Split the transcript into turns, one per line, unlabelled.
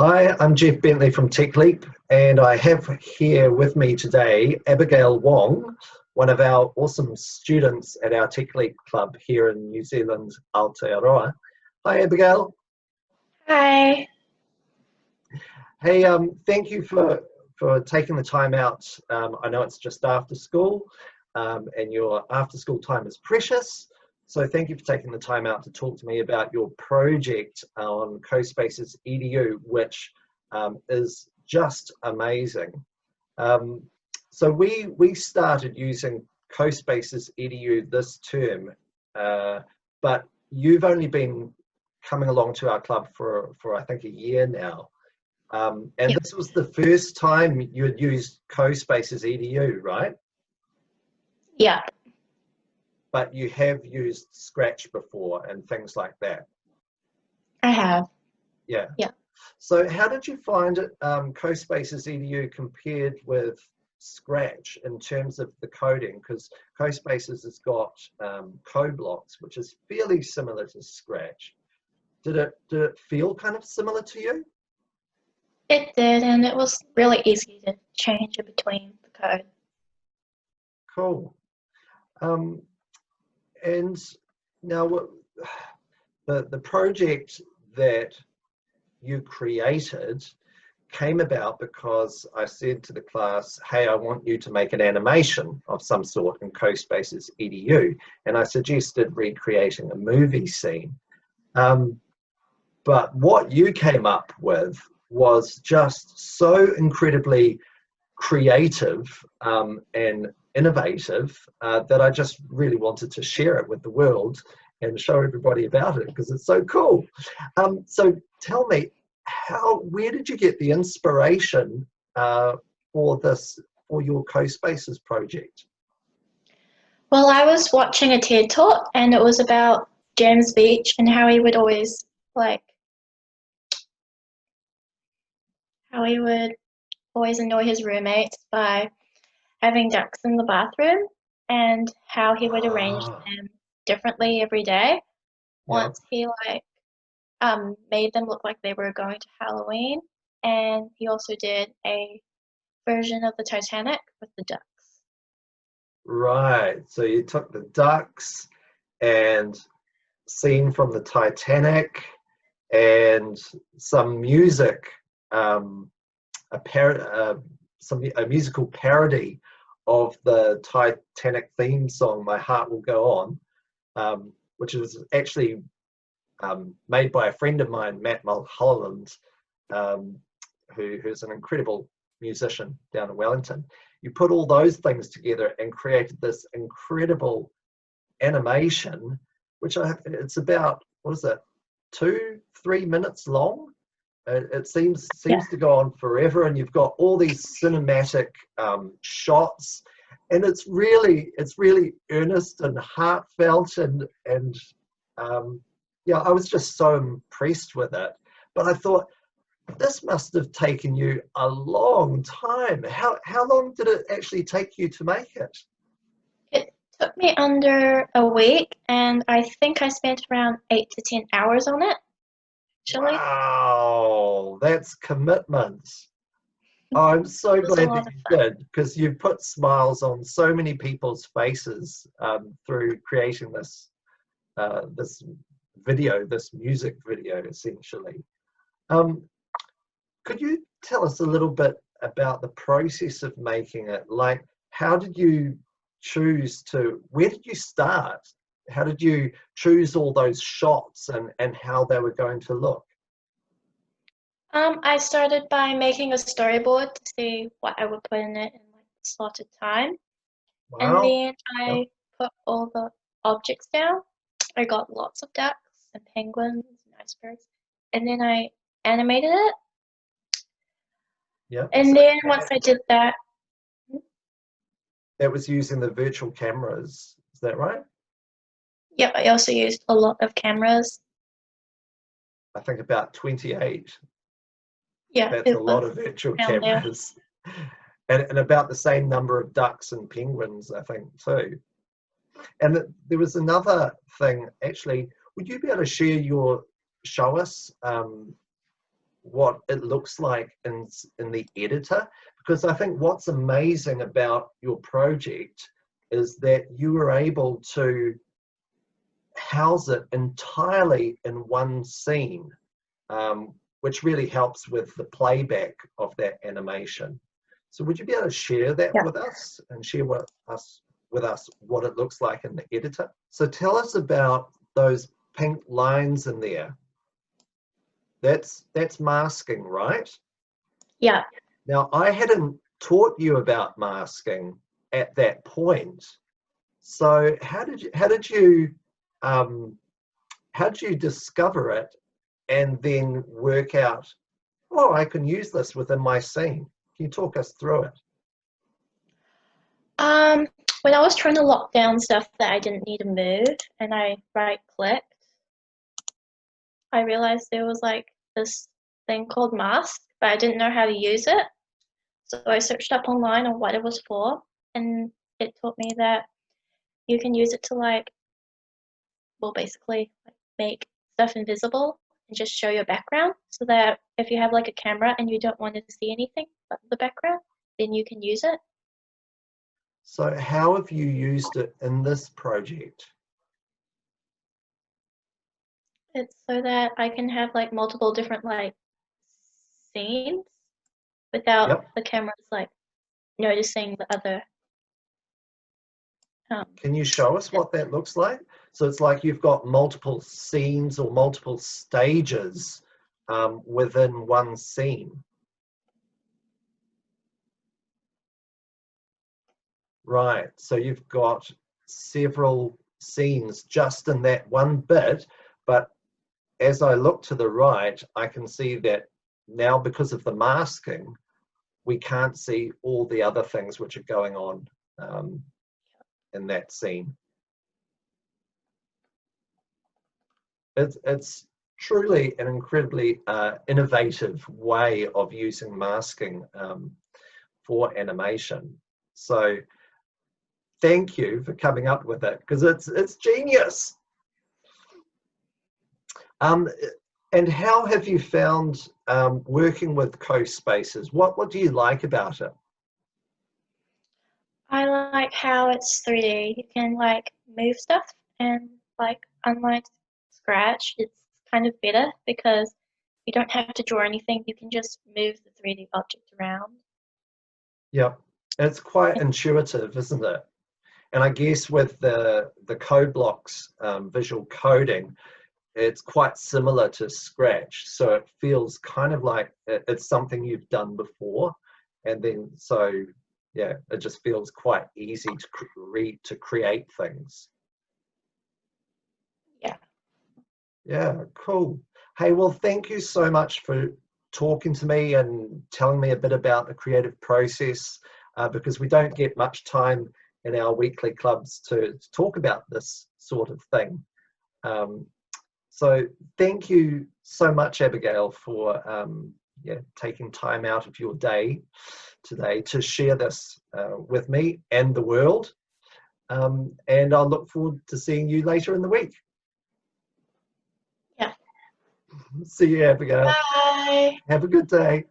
Hi, I'm Geoff Bentley from TechLeap, and I have here with me today Abigail Wong, one of our awesome students at our TechLeap club here in New Zealand, Aotearoa. Hi, Abigail.
Hi.
Hey, thank you for taking the time out. I know it's just after school, and your after school time is precious. So thank you for taking the time out to talk to me about your project on CoSpaces Edu, which is just amazing. So we started using CoSpaces Edu this term, but you've only been coming along to our club for I think a year now. And
Yeah.
this was the first time you had used CoSpaces Edu, right?
Yeah.
But you have used Scratch before and things like that.
I have.
Yeah.
Yeah.
So how did you find it, CoSpaces Edu compared with Scratch in terms of the coding? Because CoSpaces has got code blocks, which is fairly similar to Scratch. Did it feel kind of similar to you?
It did, and it was really easy to change it between the code.
Cool. And now the project that you created came about because I said to the class, hey, I want you to make an animation of some sort in CoSpaces Edu, and I suggested recreating a movie scene. But what you came up with was just so incredibly creative and innovative that I just really wanted to share it with the world and show everybody about it because it's so cool. So tell me, where did you get the inspiration for your CoSpaces project?
Well, I was watching a TED talk, and it was about James Beach and how he would always annoy his roommates by having ducks in the bathroom, and how he would arrange them differently every day. Once he made them look like they were going to Halloween, and he also did a version of the Titanic with the ducks.
Right, so you took the ducks and scene from the Titanic and some music, a musical parody of the Titanic theme song, My Heart Will Go On, which was actually made by a friend of mine, Matt Mulholland, who's an incredible musician down in Wellington. You put all those things together and created this incredible animation, which it's about, what is it, 2-3 minutes long? It seems to go on forever, and you've got all these cinematic shots, and it's really earnest and heartfelt, and yeah, I was just so impressed with it. But I thought, this must have taken you a long time. How long did it actually take you to make it?
It took me under a week, and I think I spent around 8 to 10 hours on it, actually.
Wow, that's commitment. Oh, I'm so glad that you did, because you've put smiles on so many people's faces through creating this this music video, essentially. Could you tell us a little bit about the process of making it? Like, how did you where did you start? How did you choose all those shots and how they were going to look?
I started by making a storyboard to see what I would put in it in slotted time.
Wow.
And then I put all the objects down. I got lots of ducks and penguins and icebergs. And then I animated it.
Yeah.
And then once I did that,
that was using the virtual cameras, is that right?
Yep, I also used a lot of cameras.
I think about 28.
Yeah,
that's a lot of virtual cameras. And about the same number of ducks and penguins, I think, too. And there was another thing, actually. Would you be able to show us what it looks like in the editor, because I think what's amazing about your project is that you were able to house it entirely in one scene, which really helps with the playback of that animation. So would you be able to share that with us and share with us what it looks like in the editor? So tell us about those pink lines in there. That's masking, right?
Yeah.
Now, I hadn't taught you about masking at that point. So how did you discover it and then work out, oh, I can use this within my scene? Can you talk us through it?
When I was trying to lock down stuff that I didn't need to move and I right-clicked, I realized there was like this thing called mask, but I didn't know how to use it. So I searched up online on what it was for, and it taught me that you can use it to basically make stuff invisible and just show your background, so that if you have like a camera and you don't want to see anything but the background, then you can use it.
So how have you used it in this project?
It's so that I can have like multiple different like scenes without the cameras like noticing the other.
Can you show us what that looks like? So it's like you've got multiple scenes or multiple stages within one scene. Right, so you've got several scenes just in that one bit, but as I look to the right, I can see that now because of the masking, we can't see all the other things which are going on in that scene. It's truly an incredibly innovative way of using masking for animation. So thank you for coming up with it, because it's genius. And how have you found working with CoSpaces? What do you like about it?
I like how it's 3D. You can like move stuff, and like unlike Scratch, it's kind of better because you don't have to draw anything. You can just move the 3D object around.
Yeah, it's quite intuitive, isn't it? And I guess with the code blocks visual coding, it's quite similar to Scratch. So it feels kind of like it's something you've done before. And then, so yeah, it just feels quite easy to create things.
Yeah.
Yeah, cool. Hey, well, thank you so much for talking to me and telling me a bit about the creative process, because we don't get much time in our weekly clubs to talk about this sort of thing. So thank you so much, Abigail, for taking time out of your day today to share this with me and the world. And I'll look forward to seeing you later in the week.
Yeah.
See you, Abigail.
Bye.
Have a good day.